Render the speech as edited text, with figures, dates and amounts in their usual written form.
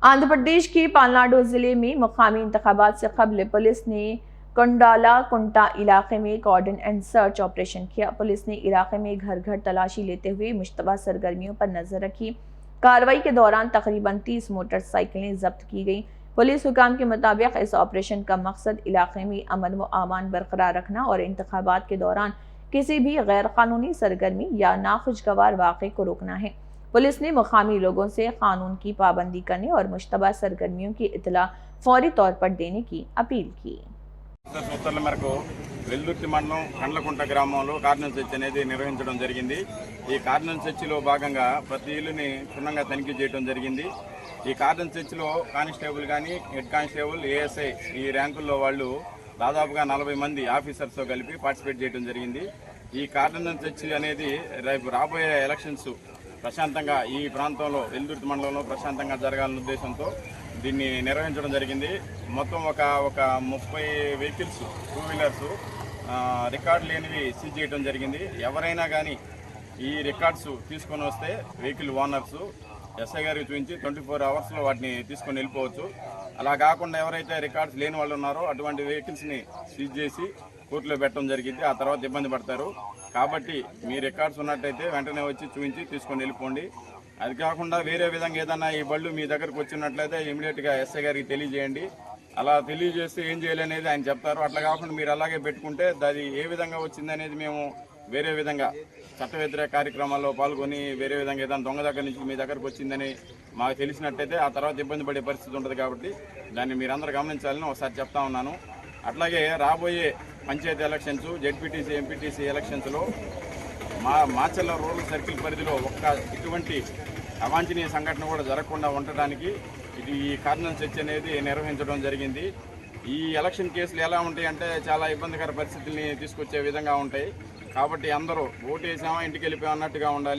आंध्र प्रदेश के पलनाडु जिले में मुकामी इंतखाबात से कबल पुलिस ने कंडाला कुंटा इलाके में कॉर्डन एंड सर्च ऑपरेशन किया। पुलिस ने इलाके में घर घर तलाशी लेते हुए मुश्तबा सरगर्मियों पर नजर रखी। कार्रवाई के दौरान तकरीबन 30 मोटरसाइकिलें जब्त की गईं। पुलिस हुकाम के मुताबिक इस ऑपरेशन का मकसद इलाके में अमन व अमान बरकरार रखना और इंतखाबात के दौरान किसी भी गैर कानूनी सरगर्मी या नाखुशगवार वाक़े को रोकना है। पुलिस ने मुकामी लोगों से कानून की पाबंदी करने और मुश्तबा सरगर्मियों की इतला फौरी तौर पर देने की अपील की। సూచనల మేరకు వెల్దుర్తి మండలం కండ్లకుంట గ్రామంలో కార్డినెన్స్ సెర్చ్ అనేది నిర్వహించడం జరిగింది। ఈ కార్డినెన్స్ సెర్చ్లో భాగంగా ప్రతి ఇల్లుని క్షుణ్ణంగా తనిఖీ చేయడం జరిగింది। ఈ కార్డినెన్స్ సెర్చ్లో కానిస్టేబుల్ కానీ హెడ్ కానిస్టేబుల్ ఏఎస్ఐ ఈ ర్యాంకుల్లో వాళ్ళు దాదాపుగా 40 మంది ఆఫీసర్స్తో కలిపి పార్టిసిపేట్ చేయడం జరిగింది। ఈ కార్డినెన్స్ సెర్చ్ అనేది రేపు రాబోయే ఎలక్షన్స్ ప్రశాంతంగా ఈ ప్రాంతంలో వెల్దుర్తి మండలంలో ప్రశాంతంగా జరగాలన్న ఉద్దేశంతో దీన్ని నిర్వహించడం జరిగింది। మొత్తం ఒక 30 వెహికల్స్ 2 వీలర్స్ రికార్డు లేనివి సీజ్ చేయడం జరిగింది। ఎవరైనా కానీ ఈ రికార్డ్స్ తీసుకొని వస్తే వెహికల్ ఓనర్స్ ఎస్ఐ గారికి చూపించి 24 అవర్స్లో వాటిని తీసుకొని వెళ్ళిపోవచ్చు। అలా కాకుండా ఎవరైతే రికార్డ్స్ లేని వాళ్ళు ఉన్నారో అటువంటి వెహికల్స్ని సీజ్ చేసి కోర్టులో పెట్టడం జరిగింది। ఆ తర్వాత ఇబ్బంది పడతారు కాబట్టి మీ రికార్డ్స్ ఉన్నట్టయితే వెంటనే వచ్చి చూపించి తీసుకొని వెళ్ళిపోండి। అది కాకుండా వేరే విధంగా ఏదైనా ఈ బళ్ళు మీ దగ్గరకు వచ్చినట్లయితే ఇమీడియట్గా ఎస్ఐ గారికి తెలియజేయండి। అలా తెలియజేస్తే ఏం చేయాలనేది ఆయన చెప్తారు। అట్లా కాకుండా మీరు అలాగే పెట్టుకుంటే అది ఏ విధంగా వచ్చిందనేది మేము వేరే విధంగా చట్ట వ్యతిరేక కార్యక్రమాల్లో పాల్గొని వేరే విధంగా ఏదైనా దొంగ దగ్గర నుంచి మీ దగ్గరకు వచ్చిందని మాకు తెలిసినట్టయితే ఆ తర్వాత ఇబ్బంది పడే పరిస్థితి ఉంటుంది కాబట్టి దాన్ని మీరందరూ గమనించాలని ఒకసారి చెప్తా ఉన్నాను। అట్లాగే రాబోయే పంచాయతీ ఎలక్షన్స్ జెడ్పీటీసీ ఎంపీటీసీ ఎలక్షన్స్లో మాచర్ల రూరల్ సర్కిల్ పరిధిలో ఇటువంటి అవాంఛనీయ సంఘటన కూడా జరగకుండా ఉండటానికి ఈ కార్డినెన్స్ సెర్చ్ అనేది నిర్వహించడం జరిగింది। ఈ ఎలక్షన్ కేసులు ఎలా ఉంటాయంటే చాలా ఇబ్బందికర పరిస్థితుల్ని తీసుకొచ్చే విధంగా ఉంటాయి కాబట్టి అందరూ ఓటు వేసామా ఇంటికి వెళ్ళిపోయి అన్నట్టుగా ఉండాలి।